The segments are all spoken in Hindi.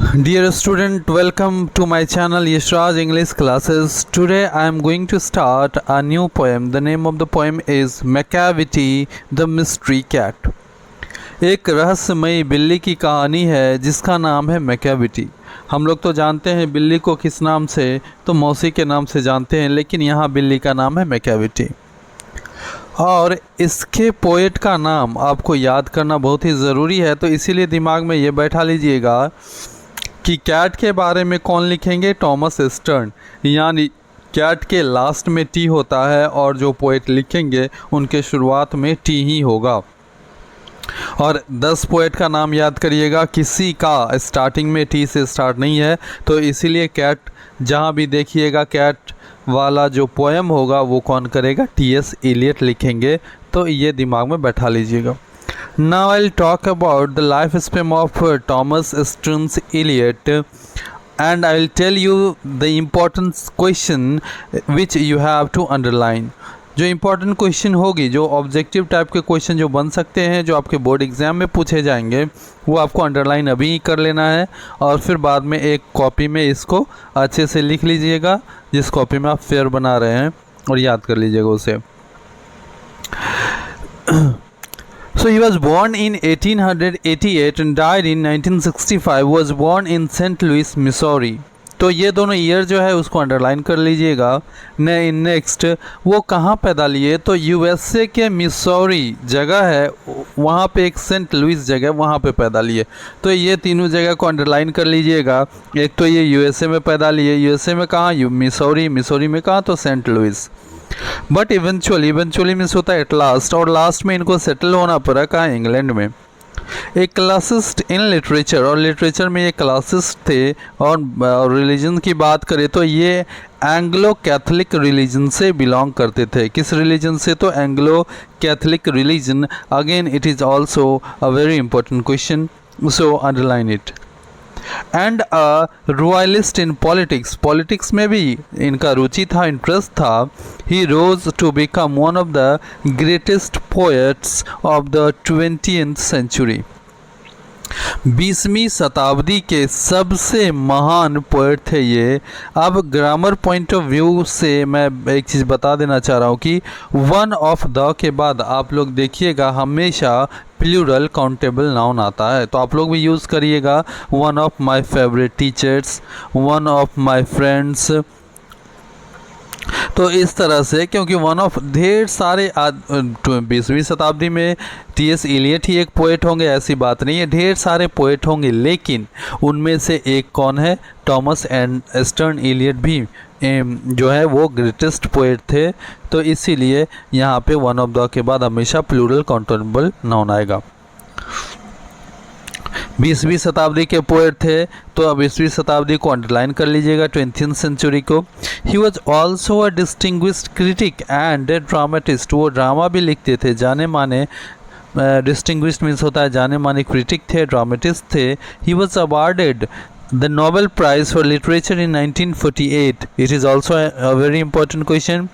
Dear student, welcome to my channel Yashraj English Classes. Today I am going to start a new poem. The name of the poem is Macavity the Mystery Cat. एक रहस्यमयी बिल्ली की कहानी है जिसका नाम है मैकेविटी। हम लोग तो जानते हैं बिल्ली को किस नाम से, तो मौसी के नाम से जानते हैं, लेकिन यहाँ बिल्ली का नाम है मैकेविटी। और इसके पोएट का नाम आपको याद करना बहुत ही ज़रूरी है, तो इसीलिए दिमाग में ये बैठा लीजिएगा कि कैट के बारे में कौन लिखेंगे, टॉमस स्टर्न। यानी कैट के लास्ट में टी होता है और जो पोएट लिखेंगे उनके शुरुआत में टी ही होगा। और 10 पोएट का नाम याद करिएगा, किसी का स्टार्टिंग में टी से स्टार्ट नहीं है, तो इसीलिए कैट जहाँ भी देखिएगा कैट वाला जो पोएम होगा वो कौन करेगा, टी.एस. इलियट लिखेंगे। तो ये दिमाग में बैठा लीजिएगा। Now I'll talk about the lifespan of Thomas Stearns Eliot, and I'll tell you the important question which you have to underline. जो इम्पोर्टेंट क्वेश्चन होगी, जो ऑब्जेक्टिव टाइप के क्वेश्चन जो बन सकते हैं, जो आपके बोर्ड एग्ज़ाम में पूछे जाएंगे, वो आपको अंडरलाइन अभी कर लेना है और फिर बाद में एक कॉपी में इसको अच्छे से लिख लीजिएगा, जिस कॉपी में आप फेयर बना रहे हैं, और याद कर लीजिएगा उसे। So he was born in 1888 and died in 1965. Was born in St. Louis, Missouri. तो ये दोनों ईयर जो है उसको अंडरलाइन कर लीजिएगा। नेक्स्ट वो कहाँ पैदा लिए, तो यूएसए के मिसौरी जगह है, वहाँ पे एक सेंट लुइस जगह, वहाँ पे पैदा लिए। तो ये तीनों जगह को अंडरलाइन कर लीजिएगा। एक तो ये यूएसए में पैदा लिए, यूएसए में कहाँ, मिसौरी, मिसौरी में कहाँ, तो Saint Louis. But eventually means होता है एट लास्ट, और लास्ट में इनको सेटल होना पड़ा कहाँ, इंग्लैंड में। एक क्लासिस्ट इन लिटरेचर, और लिटरेचर में ये क्लासिस्ट थे। और रिलीजन की बात करें तो ये एंग्लो कैथलिक रिलीजन से बिलोंग करते थे। किस रिलीजन से, तो Anglo Catholic religion. Again it is also a very important question, so underline it. And a royalist in politics, politics में भी इनका रुचि था, इंटरेस्ट था। He rose to become one of the greatest poets of the 20th century. 20वीं शताब्दी के सबसे महान पोएट थे ये। अब ग्रामर पॉइंट ऑफ व्यू से मैं एक चीज़ बता देना चाह रहा हूँ कि वन ऑफ द के बाद आप लोग देखिएगा हमेशा प्लूरल काउंटेबल नाउन आता है, तो आप लोग भी यूज़ करिएगा। One of my favourite teachers, one of my friends, तो इस तरह से, क्योंकि वन ऑफ ढेर सारे 20वीं शताब्दी में टी.एस. इलियट ही एक पोएट होंगे ऐसी बात नहीं है, ढेर सारे पोएट होंगे, लेकिन उनमें से एक कौन है, टॉमस एंड स्टर्न इलियट भी जो है वो ग्रेटेस्ट पोएट थे। तो इसीलिए यहाँ पे वन ऑफ द के बाद हमेशा प्लूरल काउंटेबल नाउन आएगा। 20वीं शताब्दी के पोएट थे, तो अब 20वीं शताब्दी को अंडरलाइन कर लीजिएगा, 20th सेंचुरी को। He was also a distinguished critic and dramatist, वो ड्रामा भी लिखते थे, जाने माने, डिस्टिंग्विश्ड मीन्स होता है जाने माने क्रिटिक थे, ड्रामेटिस्ट थे। He was awarded the Nobel Prize for Literature in 1948. It is also a very important question.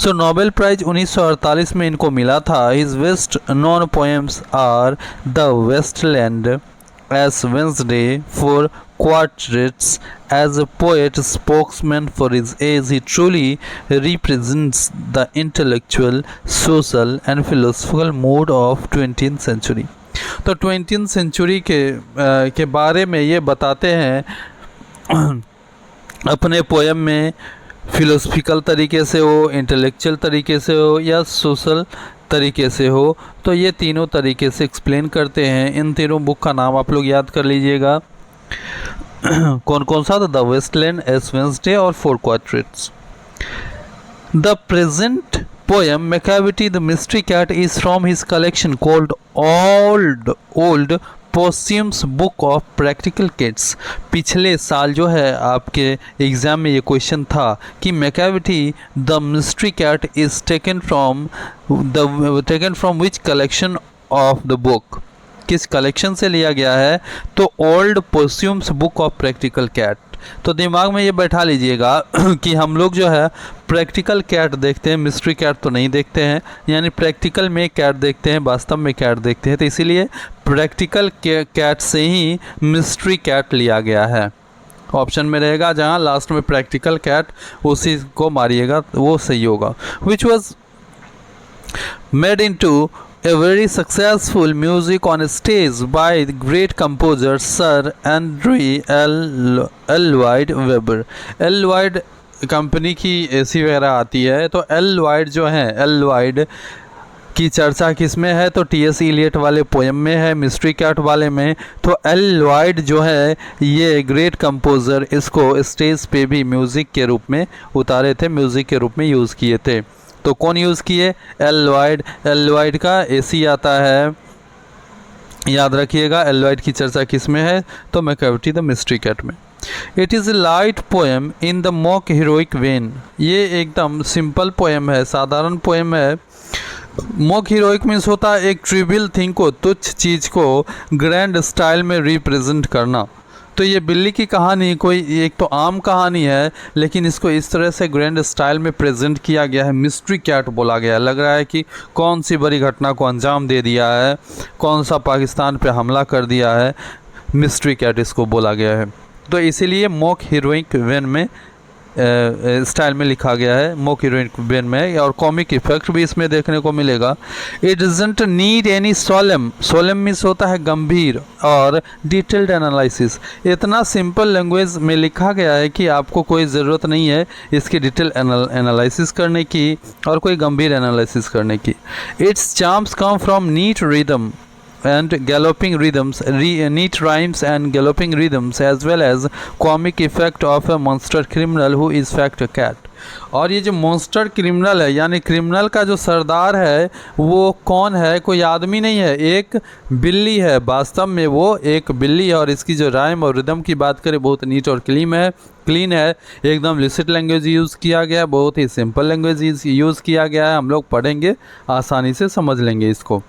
So Nobel Prize 1948 में इनको मिला था। His best known poems are The Wasteland, As Wednesday, for Quartets. As a poet spokesman for his age, he truly represents the intellectual, social and philosophical mood of 20th century. तो 20th सेंचुरी के बारे में ये बताते हैं अपने पोएम में, फिलोसफिकल तरीके से हो, इंटेलेक्चुअल तरीके से हो या सोशल तरीके से हो, तो ये तीनों तरीके से एक्सप्लेन करते हैं। इन तीनों बुक का नाम आप लोग याद कर लीजिएगा। कौन कौन सा, द वेस्टलैंड, एस वेंसडे और four quartets. The present poem Macavity the Mystery Cat is from his collection called Old Posthumous Book of Practical Kits। पिछले साल जो है आपके एग्ज़ाम में ये क्वेश्चन था कि Macavity the Mystery Cat is taken from which collection of the book, किस कलेक्शन से लिया गया है, तो old possums book of practical cat. तो दिमाग में ये बैठा लीजिएगा कि हम लोग जो है प्रैक्टिकल कैट देखते हैं, मिस्ट्री कैट तो नहीं देखते हैं, यानी प्रैक्टिकल में कैट देखते हैं, वास्तव में कैट देखते हैं, तो इसीलिए प्रैक्टिकल कैट से ही मिस्ट्री कैट लिया गया है। ऑप्शन में रहेगा जहाँ लास्ट में प्रैक्टिकल कैट, उसी को मारिएगा, वो सही होगा। Which was made into a very successful music on stage by the great composer Sir Andre Lloyd Webber। Lloyd company की एसी वगैरह आती है, तो Lloyd जो है, Lloyd की चर्चा किस में है, तो टी एस इलियट वाले पोएम में है, मिस्ट्री कैट वाले में। तो Lloyd जो है ये ग्रेट कंपोज़र, इसको स्टेज पे भी म्यूज़िक के रूप में उतारे थे, म्यूज़िक के रूप में यूज़ किए थे। तो कौन यूज़ किए? Lloyd का एसी आता है, याद रखिएगा। Lloyd की चर्चा किस में है, तो मैकैविटी द मिस्ट्री कैट में। It is a light poem in the mock heroic when. ये एकदम सिंपल पोएम है, साधारण पोएम है। मॉक हीरोइक मीन्स होता है एक ट्रिवियल थिंग को, तुच्छ चीज़ को ग्रैंड स्टाइल में रिप्रेजेंट करना। तो ये बिल्ली की कहानी कोई एक तो आम कहानी है, लेकिन इसको इस तरह से ग्रैंड स्टाइल में प्रेजेंट किया गया है, मिस्ट्री कैट बोला गया है। लग रहा है कि कौन सी बड़ी घटना को अंजाम दे दिया है, कौन सा पाकिस्तान पे हमला कर दिया है, मिस्ट्री कैट इसको बोला गया है। तो इसीलिए मॉक हीरोइक वेन में स्टाइल में लिखा गया है, मॉक हीरोइक वेन में, और कॉमिक इफेक्ट भी इसमें देखने को मिलेगा। It doesn't need any solemn means होता है गंभीर, और डिटेल्ड एनालिसिस। इतना सिंपल लैंग्वेज में लिखा गया है कि आपको कोई ज़रूरत नहीं है इसकी डिटेल एनालिसिस करने की और कोई गंभीर एनालिसिस करने की। Its charms come from neat rhythm and galloping rhythms, neat rhymes and galloping rhythms, as well as comic effect of a monster criminal who is fact a cat। और ये जो मॉन्स्टर क्रिमिनल है, यानी क्रिमिनल का जो सरदार है वो कौन है? कोई आदमी नहीं है, एक बिल्ली है। वास्तव में वो एक बिल्ली है, और इसकी जो राइम और रिदम की बात करें बहुत नीट और क्लीन है, एकदम लिसिट लैंग्वेज यूज़ किया गया है, बहुत ही सिंपल लैंग्वेज यूज़ किया गया है। हम लोग पढ़ेंगे आसानी से समझ लेंगे इसको।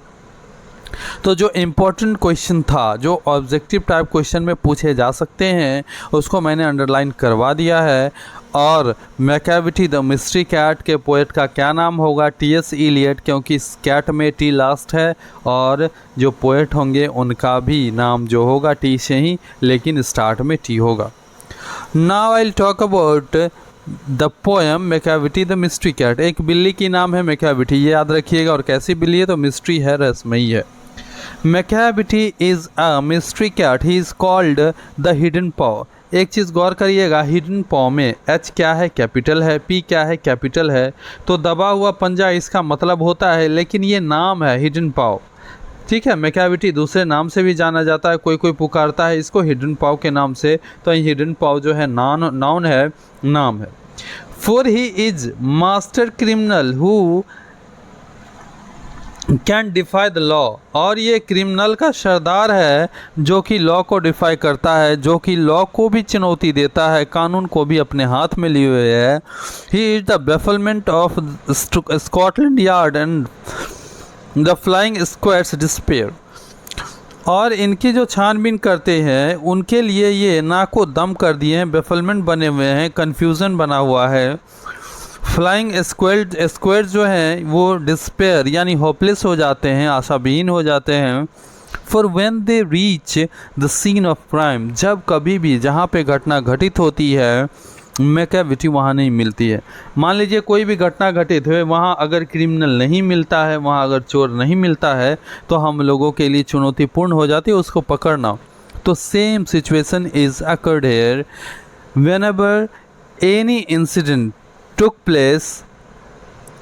तो जो इम्पोर्टेंट क्वेश्चन था, जो ऑब्जेक्टिव टाइप क्वेश्चन में पूछे जा सकते हैं, उसको मैंने अंडरलाइन करवा दिया है। और मैकैविटी द मिस्ट्री कैट के पोएट का क्या नाम होगा? टी.एस. इलियट, क्योंकि इस कैट में टी लास्ट है, और जो पोएट होंगे उनका भी नाम जो होगा टी से ही, लेकिन स्टार्ट में टी होगा। Now I will talk about the poem Macavity the mystery cat. एक बिल्ली की नाम है मैकैविटी, ये याद रखिएगा। और कैसी बिल्ली है? तो मिस्ट्री है, रहस्यमयी है। Macavity is a mystery cat, he is called the hidden paw. एक चीज़ गौर करिएगा, हिडन पॉ में एच क्या है? कैपिटल है, पी क्या है? कैपिटल है। तो दबा हुआ पंजा इसका मतलब होता है, लेकिन ये नाम है हिडन पॉ, ठीक है। मैकैविटी दूसरे नाम से भी जाना जाता है, कोई पुकारता है इसको हिडन पॉ के नाम से। तो हिडन पॉ जो है नाउन है, नाम है। For he is master criminal who can defy the law. और ये क्रिमिनल का सरदार है जो कि लॉ को डिफाई करता है, जो कि लॉ को भी चुनौती देता है, कानून को भी अपने हाथ में लिए हुए है। He is the bafflement of Scotland Yard and the flying squad's despair. और इनकी जो छानबीन करते हैं उनके लिए ये नाक को दम कर दिए हैं, बेफलमेंट बने हुए हैं, कन्फ्यूज़न बना हुआ है। फ्लाइंग स्क्वाड जो हैं वो डिस्पेयर यानी होपलेस हो जाते हैं, आशाविहीन हो जाते हैं। For when they reach the scene of crime, जब कभी भी जहाँ पे घटना घटित होती है मैकैविटी वहाँ नहीं मिलती है। मान लीजिए कोई भी घटना घटित हुए, वहाँ अगर क्रिमिनल नहीं मिलता है, वहाँ अगर चोर नहीं मिलता है, तो हम लोगों के लिए चुनौतीपूर्ण हो जाती है उसको पकड़ना। तो same situation is occurred here whenever any incident took place,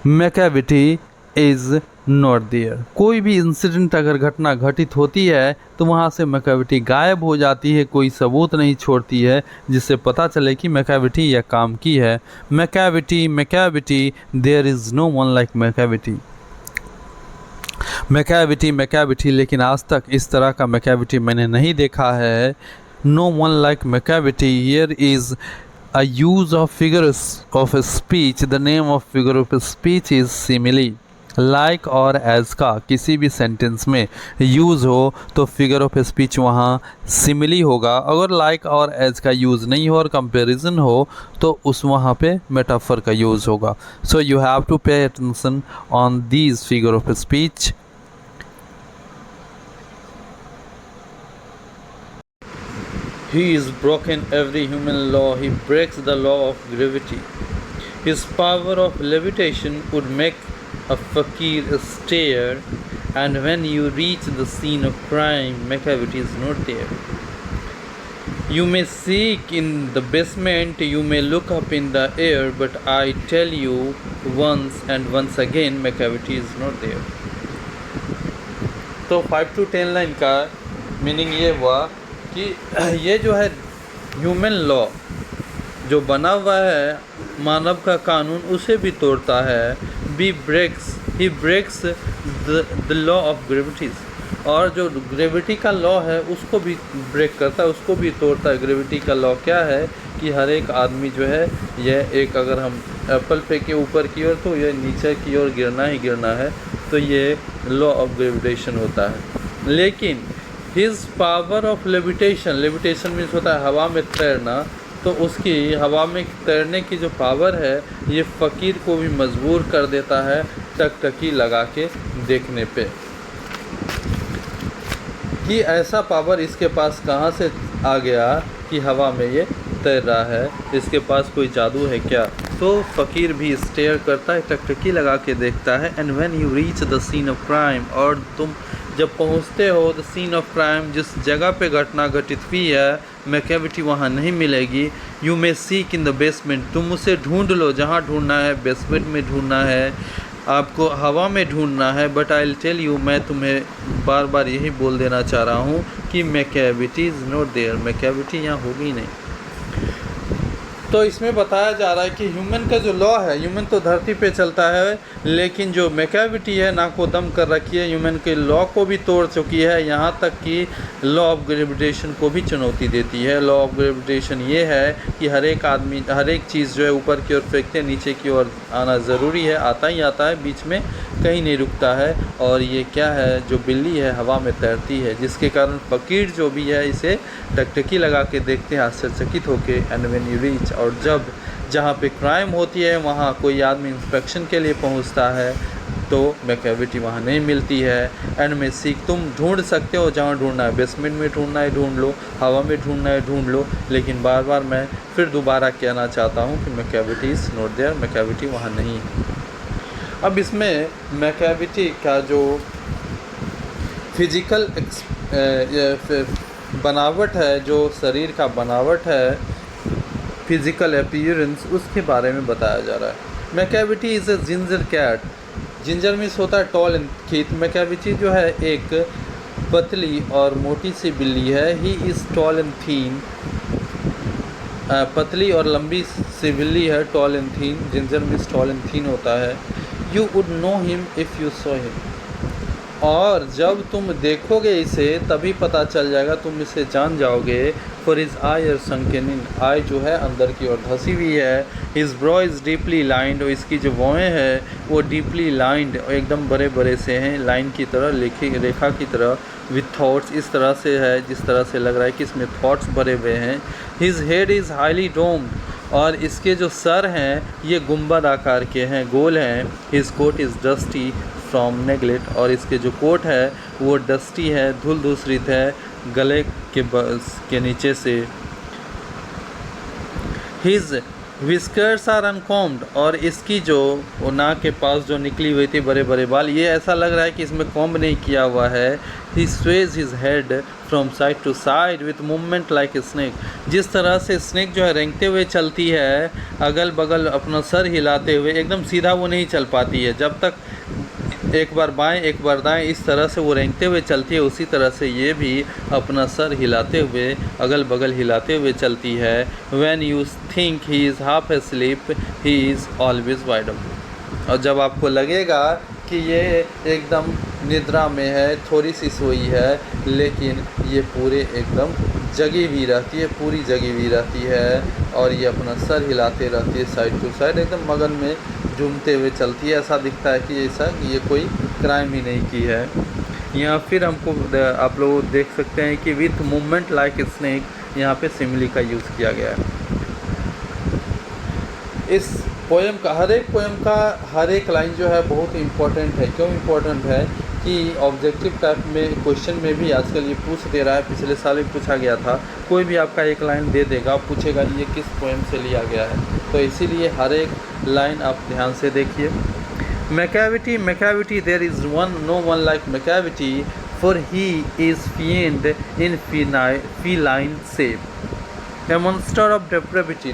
Macavity is not there. कोई भी इंसिडेंट अगर घटना घटित होती है तो वहाँ से मैकैविटी गायब हो जाती है, कोई सबूत नहीं छोड़ती है जिससे पता चले कि मैकैविटी यह काम की है। Macavity there is no one like Macavity. Macavity लेकिन आज तक इस तरह का मैकैविटी मैंने नहीं देखा है। No one like Macavity. Here is a use of figures of speech. The name of figure of speech is simile. Like और एज का किसी भी सेंटेंस में यूज़ हो तो फिगर ऑफ स्पीच वहाँ सिमिली होगा। अगर लाइक और एज का यूज़ नहीं हो और कंपैरिजन हो तो उस वहाँ पे मेटाफर का यूज़ होगा। So you have to pay attention on these figure of speech. He is broken every human law, he breaks the law of gravity. His power of levitation would make a fakir stare, and when you reach the scene of crime, Macavity is not there. You may seek in the basement, you may look up in the air, but I tell you once and once again, Macavity is not there. तो 5 to 10 लाइन का मीनिंग ये हुआ कि ये जो है ह्यूमन लॉ जो बना हुआ है मानव का कानून उसे भी तोड़ता है। He breaks the law of gravities, और जो ग्रेविटी का लॉ है उसको भी ब्रेक करता है, उसको भी तोड़ता है। ग्रेविटी का लॉ क्या है कि हर एक आदमी जो है यह एक, अगर हम एप्पल पे के ऊपर की ओर तो यह नीचे की ओर गिरना ही गिरना है, तो ये लॉ ऑफ ग्रेविटेशन होता है। लेकिन his power of levitation means होता है हवा में तैरना, तो उसकी हवा में तैरने की जो पावर है ये फ़कीर को भी मजबूर कर देता है टकटकी लगा के देखने पे, कि ऐसा पावर इसके पास कहाँ से आ गया कि हवा में ये तैर रहा है, इसके पास कोई जादू है क्या। तो फ़कीर भी स्टेयर करता है, टकटकी लगा के देखता है। And when you reach the scene of crime, और तुम जब पहुंचते हो द सीन ऑफ क्राइम, जिस जगह पे घटना घटित हुई है, मैकेविटी वहाँ नहीं मिलेगी। You may seek in the basement, तुम उसे ढूंढ लो, जहाँ ढूंढना है बेसमेंट में ढूंढना है, आपको हवा में ढूंढना है। But I will tell you, मैं तुम्हें बार बार यही बोल देना चाह रहा हूँ कि Macavity is not there, Macavity यहाँ होगी नहीं। तो इसमें बताया जा रहा है कि ह्यूमन का जो लॉ है, ह्यूमन तो धरती पे चलता है, लेकिन जो मैकेविटी है ना को दम कर रखी है, ह्यूमन के लॉ को भी तोड़ चुकी है, यहाँ तक कि लॉ ऑफ ग्रेविटेशन को भी चुनौती देती है। लॉ ऑफ ग्रेविटेशन ये है कि हर एक आदमी, हर एक चीज़ जो है ऊपर की ओर फेंकते हैं, नीचे की ओर आना ज़रूरी है, आता ही आता है, बीच में कहीं नहीं रुकता है। और ये क्या है, जो बिल्ली है हवा में तैरती है, जिसके कारण फ़कीर जो भी है इसे टकटकी लगा के देखते हैं आश्चर्यचकित होके। एंड व्हेन यू रीच, और जब जहाँ पे क्राइम होती है वहाँ कोई आदमी इंस्पेक्शन के लिए पहुँचता है तो मैकेविटी वहाँ नहीं मिलती है। एंड में सीख, तुम ढूंढ सकते हो जहाँ ढूंढना है, बेसमेंट में ढूंढना है ढूंढ लो, हवा में ढूंढना है ढूंढ लो, लेकिन बार बार मैं फिर दोबारा कहना चाहता हूँ कि Macavity is not there, Macavity वहाँ नहीं है। अब इसमें मैकेविटी का जो फिजिकल बनावट है, जो शरीर का बनावट है, फिजिकल अपीयरेंस, उसके बारे में बताया जा रहा है। Macavity is a ginger cat, ginger means होता है टॉल एंड थिक। मैकेविटी जो है एक पतली और मोटी सी बिल्ली है। ही इज़ टॉल एंड थीन, पतली और लंबी सी बिल्ली है, tall and thin. Ginger means tall and थीन होता है। You would know him if you saw him, और जब तुम देखोगे इसे तभी पता चल जाएगा, तुम इसे जान जाओगे। For his eye are sunken in, eye जो है अंदर की ओर धसी हुई है। His brow is deeply lined, और इसकी जो भौएँ हैं वो डीपली लाइंड, एकदम बड़े बड़े से हैं, लाइन की तरह, रेखा की तरह। विथ थॉट्स, इस तरह से है जिस तरह से लग रहा है कि इसमें थॉट्स भरे हुए हैं। His head is highly doomed, और इसके जो सर हैं ये गुंबद आकार के हैं, गोल हैं। His coat is dusty from neglect, और इसके जो कोट है वो डस्टी है, धूल धूसरित है गले के नीचे से। हिज विस्कर्स आर अनकॉम्ड, और इसकी जो नाक के पास जो निकली हुई थी बड़े बड़े बाल, ये ऐसा लग रहा है कि इसमें कॉम्ब नहीं किया हुआ है। He sways his head from side to side with movement like a snake, जिस तरह से स्नेक जो है रेंगते हुए चलती है, अगल बगल अपना सर हिलाते हुए, एकदम सीधा वो नहीं चल पाती है, जब तक एक बार बाएं एक बार दाएं, इस तरह से वो रेंगते हुए चलती है, उसी तरह से ये भी अपना सर हिलाते हुए, अगल बगल हिलाते हुए चलती है। When you think he is half asleep, he is always wide awake, और जब आपको लगेगा कि ये एकदम निद्रा में है, थोड़ी सी सोई है, लेकिन ये पूरे एकदम जगी हुई रहती है, पूरी जगी हुई रहती है, और ये अपना सर हिलाते रहती है साइड टू साइड, एकदम मगन में झूमते हुए चलती है, ऐसा दिखता है कि ऐसा ये कोई क्राइम ही नहीं की है। यहाँ फिर हमको आप लोग देख सकते हैं कि विथ मूवमेंट लाइक स्नेक, यहाँ पे सिमिली का यूज़ किया गया है। इस पोएम का हर एक लाइन जो है बहुत इम्पोर्टेंट है। क्यों इम्पोर्टेंट है कि ऑब्जेक्टिव टाइप में क्वेश्चन में भी आजकल ये पूछ दे रहा है, पिछले साल भी पूछा गया था। कोई भी आपका एक लाइन दे देगा, पूछेगा ये किस पोएम से लिया गया है, तो इसीलिए हर एक लाइन आप ध्यान से देखिए। Macavity, there is no one like Macavity, for he is fiend in feline shape. A monster of depravity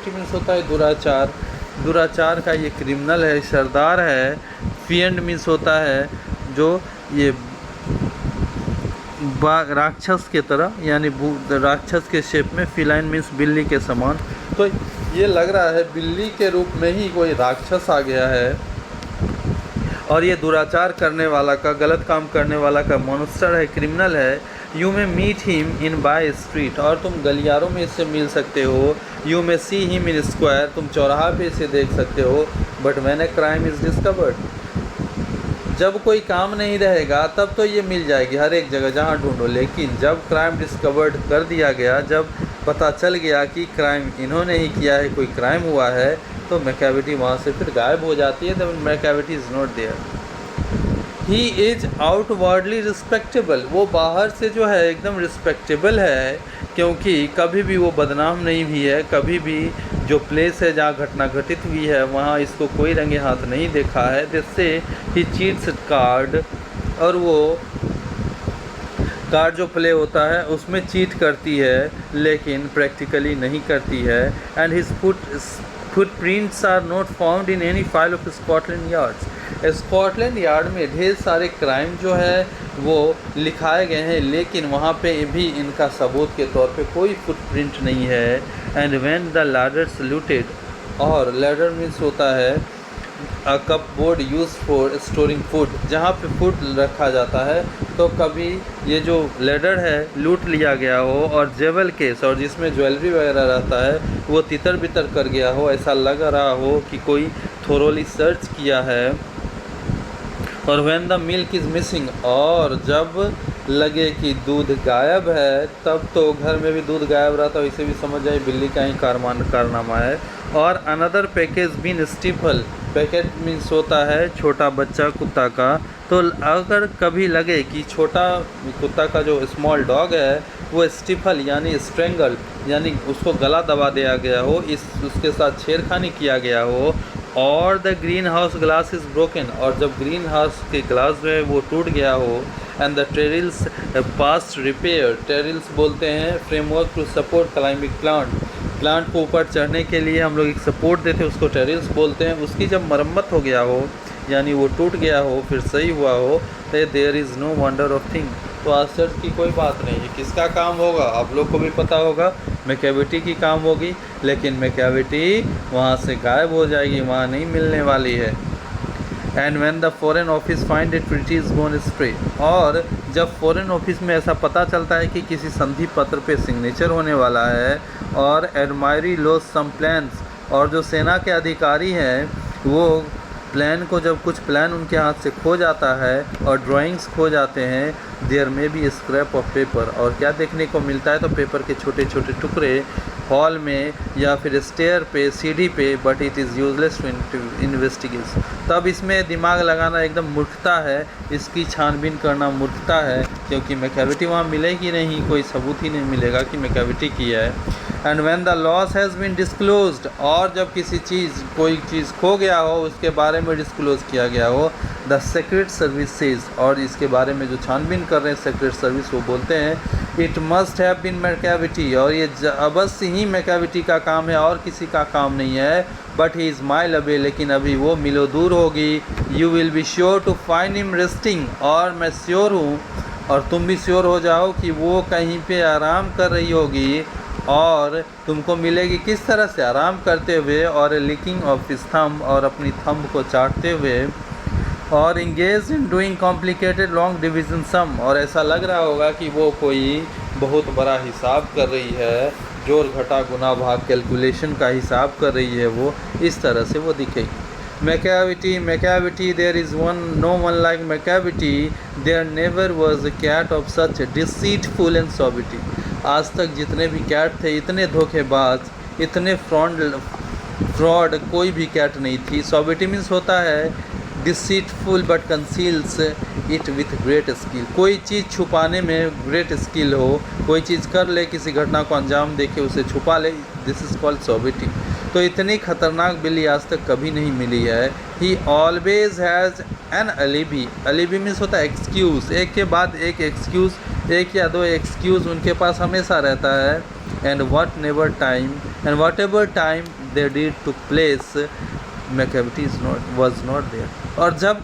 means होता है दुराचार का ये क्रिमिनल है, सरदार है। फिएंड मीन्स होता है जो ये राक्षस के तरह, यानी राक्षस के शेप में। फिलाइन मीन्स बिल्ली के समान। तो ये लग रहा है बिल्ली के रूप में ही कोई राक्षस आ गया है, और ये दुराचार करने वाला का, गलत काम करने वाला का मॉन्स्टर है, क्रिमिनल है। You may meet him in by street, और तुम गलियारों में इससे मिल सकते हो। यू में सी हिम इन स्क्वायर, तुम चौराहा पे इसे देख सकते हो। But when a crime is discovered, जब कोई काम नहीं रहेगा तब तो ये मिल जाएगी हर एक जगह जहाँ ढूंढो। लेकिन जब क्राइम डिस्कवर्ड कर दिया गया, जब पता चल गया कि क्राइम इन्होंने ही किया है, कोई क्राइम हुआ है, तो मैकाविटी वहाँ से फिर गायब हो जाती है। The Macavity is not there. He is outwardly respectable, वो बाहर से जो है एकदम रिस्पेक्टेबल है, क्योंकि कभी भी वो बदनाम नहीं हुई है। कभी भी जो प्लेस है जहाँ घटना घटित हुई है वहाँ इसको कोई रंगे हाथ नहीं देखा है। जिससे ही चीट्स कार्ड, और वो कार्ड जो प्ले होता है उसमें चीट करती है, लेकिन प्रैक्टिकली नहीं करती है। And his footprints are not found in any file of Scotland Yard's. Scotland Yard में ढेर सारे क्राइम जो है वो लिखाए गए हैं, लेकिन वहाँ पे भी इनका सबूत के तौर पे कोई फुटप्रिंट नहीं है। And when the ladders looted, और लैडर मीन्स होता है a cup board use for storing food, जहाँ पे फूड रखा जाता है। तो कभी ये जो लैडर है लूट लिया गया हो, और जेवल केस, और जिसमें ज्वेलरी वगैरह रहता है, वो तितर बितर कर गया हो, ऐसा लग रहा हो कि कोई थोरोली सर्च किया है। और when the milk is missing, और जब लगे कि दूध गायब है, तब तो घर में भी दूध गायब रहा था, इसे भी समझ जाए बिल्ली का ही कारनामा है। और another package been stifle, packet means होता है छोटा बच्चा कुत्ता का। तो अगर कभी लगे कि छोटा कुत्ता का जो स्मॉल डॉग है वो स्टिफल यानी स्ट्रेंगल, यानी उसको गला दबा दिया गया हो, उसके साथ छेड़खानी किया गया हो। और the green house glass is broken, और जब ग्रीन हाउस के ग्लास जो है वो टूट गया हो। And the trellis past repair, trellis बोलते हैं framework to support climbing plant को ऊपर चढ़ने के लिए हम लोग एक सपोर्ट देते हैं, उसको टेरिल्स बोलते हैं। उसकी जब मरम्मत हो गया हो, यानी वो टूट गया हो, फिर सही हुआ हो, तो there is no wonder of thing, तो आश्चर्य की कोई बात नहीं है। किसका काम होगा आप लोग को भी पता होगा, मैकाविटी की काम होगी। लेकिन मैकाविटी वहाँ से गायब हो जाएगी, वहाँ नहीं मिलने वाली है। And when the foreign office find it it is gonna spray, और जब फॉरेन ऑफिस में ऐसा पता चलता है कि किसी संधि पत्र पे सिग्नेचर होने वाला है, और एडमायरी लॉस सम प्लान्स, और जो सेना के अधिकारी हैं वो प्लान को, जब कुछ प्लान उनके हाथ से खो जाता है और ड्राइंग्स खो जाते हैं, देयर में भी स्क्रैप ऑफ पेपर, और क्या देखने को मिलता है, तो पेपर के छोटे छोटे टुकड़े हॉल में या फिर स्टेयर पे, सीढ़ी पे। But it is useless to investigate, तब इसमें दिमाग लगाना एकदम मूर्खता है, इसकी छानबीन करना मूर्खता है, क्योंकि मैकाविटी वहाँ मिलेगी नहीं, कोई सबूत ही नहीं मिलेगा कि मैकाविटी किया है। And when the loss has been disclosed, और जब कोई चीज़ खो गया हो, उसके बारे में डिस्क्लोज किया गया हो, द सीक्रेट सर्विसेज, और इसके बारे में जो छानबीन कर रहे हैं सीक्रेट सर्विस, वो बोलते हैं it must have been Macavity, और ये अवश्य ही मैकाविटी का काम है और किसी का काम नहीं है। But he is mile away, लेकिन अभी वो मिलो दूर होगी। You will be sure to find him resting, और मैं श्योर हूँ और तुम भी श्योर हो जाओ कि वो कहीं पे आराम कर रही होगी, और तुमको मिलेगी किस तरह से, आराम करते हुए, और लिकिंग ऑफ हिज थंब, और अपनी थंब को चाटते हुए, और engage in doing complicated long division sum, और ऐसा लग रहा होगा कि वो कोई बहुत बड़ा हिसाब कर रही है, जोड़ घटा गुना भाग कैलकुलेशन का हिसाब कर रही है, वो इस तरह से वो दिखेगी। Macavity, there is no one like Macavity. There never was a cat of such deceitful and sobriety. आज तक जितने भी कैट थे, इतने धोखेबाज, इतने फ्रॉड कोई भी कैट नहीं थी. सोबिटी मीन्स होता है deceitful but conceals it with great skill. कोई चीज़ छुपाने में ग्रेट स्किल हो, कोई चीज़ कर ले, किसी घटना को अंजाम दे के उसे छुपा ले, दिस इज़ कॉल्ड सोबिटी. तो इतनी खतरनाक बिल्ली आज तक कभी नहीं मिली है. He always has an alibi. Alibi means होता है एक्सक्यूज़, एक के बाद एक एक्सक्यूज़, एक या दो एक्सक्यूज़ उनके पास हमेशा रहता है. And whatever time they did to place Macavity was not there. और जब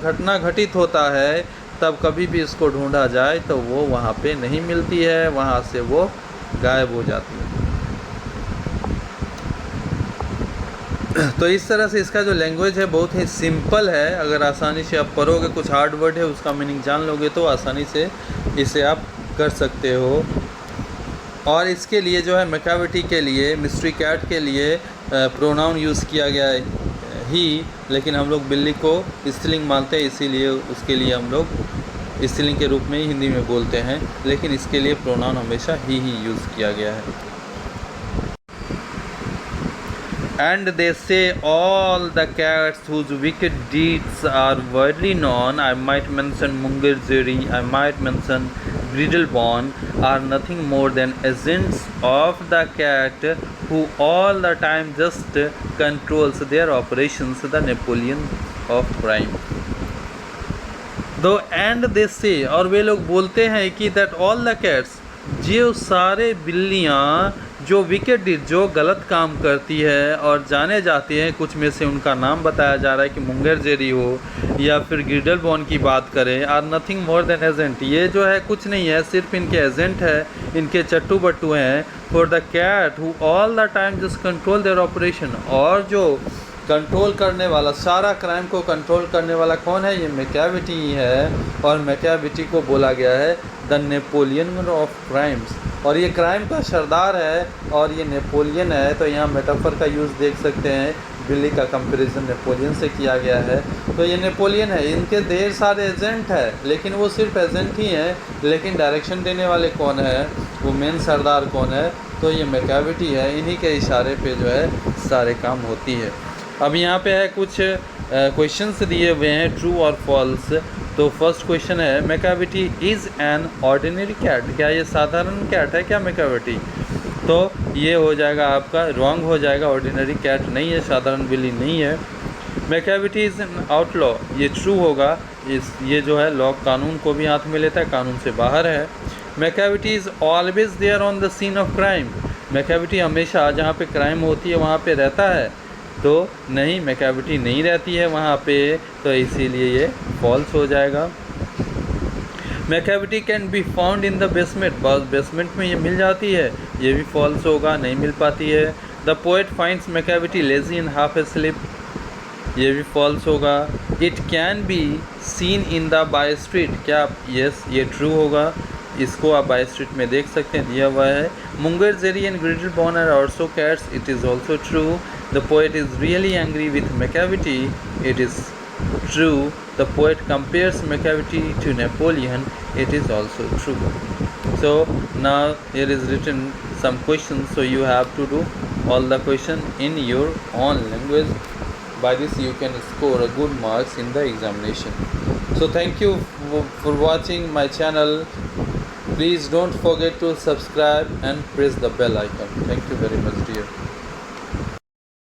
घटना घटित होता है, तब कभी भी इसको ढूंढा जाए तो वो वहाँ पे नहीं मिलती है, वहाँ से वो गायब हो जाती है. तो इस तरह से इसका जो लैंग्वेज है बहुत ही सिंपल है. अगर आसानी से आप पढ़ोगे, कुछ हार्ड वर्ड है उसका मीनिंग जान लोगे तो आसानी से इसे आप कर सकते हो. और इसके लिए जो है मैकाविटी के लिए, मिस्ट्री कैट के लिए प्रोनाउन यूज़ किया गया है ही, लेकिन हम लोग बिल्ली को स्त्रीलिंग मानते हैं, इसीलिए उसके लिए हम लोग स्त्रीलिंग के रूप में ही हिंदी में बोलते हैं, लेकिन इसके लिए प्रोनाउन हमेशा ही यूज़ किया गया है. And they say all the cats whose wicked deeds are widely known, I might mention Mungerzeri, I might mention Griddlebone, are nothing more than agents of the cat who all the time just controls their operations, the Napoleon of crime. Though and they say, और वे लोग बोलते हैं कि that all the cats, जो सारे बिल्लियाँ जो विकेट डीड, जो गलत काम करती है और जाने जाती हैं, कुछ में से उनका नाम बताया जा रहा है कि मुंगेरजेरी हो या फिर ग्रिडलबॉन की बात करें, are nothing more than agent. ये जो है कुछ नहीं है, सिर्फ इनके एजेंट है, इनके चट्टू बट्टू हैं. For the cat who all the time just control their operation. और जो कंट्रोल करने वाला, सारा क्राइम को कंट्रोल करने वाला कौन है? ये मैकाविटी ही है. और मैकाविटी को बोला गया है द नेपोलियन ऑफ क्राइम्स. और ये क्राइम का सरदार है और ये नेपोलियन है. तो यहाँ मेटाफर का यूज़ देख सकते हैं, बिल्ली का कंपैरिजन नेपोलियन से किया गया है. तो ये नेपोलियन है, इनके ढेर सारे एजेंट है, लेकिन वो सिर्फ एजेंट ही हैं. लेकिन डायरेक्शन देने वाले कौन है, वो मेन सरदार कौन है? तो ये मैकाविटी है. इन्हीं के इशारे पे जो है सारे काम होती है. अब यहाँ पे है कुछ क्वेश्चंस दिए हुए हैं, ट्रू और फॉल्स. तो फर्स्ट क्वेश्चन है, Macavity is an ordinary cat. क्या ये साधारण कैट है क्या मैकाविटी? तो ये हो जाएगा आपका रॉन्ग हो जाएगा. ऑर्डिनरी कैट नहीं है, साधारण बिल्ली नहीं है. मैकाविटी इज़ एन आउटलॉ, ये ट्रू होगा. ये जो है लॉ, कानून को भी हाथ में लेता है, कानून से बाहर है. Macavity is always there on the scene of crime. Macavity हमेशा जहाँ पे क्राइम होती है वहाँ पे रहता है. तो नहीं, मैकाविटी नहीं रहती है वहाँ पे, तो इसीलिए ये फॉल्स हो जाएगा. Macavity can be found in the basement. बस बेसमेंट में ये मिल जाती है, ये भी फॉल्स होगा, नहीं मिल पाती है. The poet finds Macavity lazy in half sleep. ये भी फॉल्स होगा. It can be seen in the by street. क्या? यस, ये ट्रू होगा. इसको आप बाय स्ट्रीट में देख सकते हैं, दिया हुआ है. Mungojerrie and Griddlebone are also cats. It is also true. The poet is really angry with Macavity. It is true. The poet compares Macavity to Napoleon. It is also true. So now here is written some questions. So you have to do all the question in your own language. By this you can score a good marks in the examination. So thank you for watching my channel. Please don't forget to subscribe and press the bell icon. Thank you very much, dear.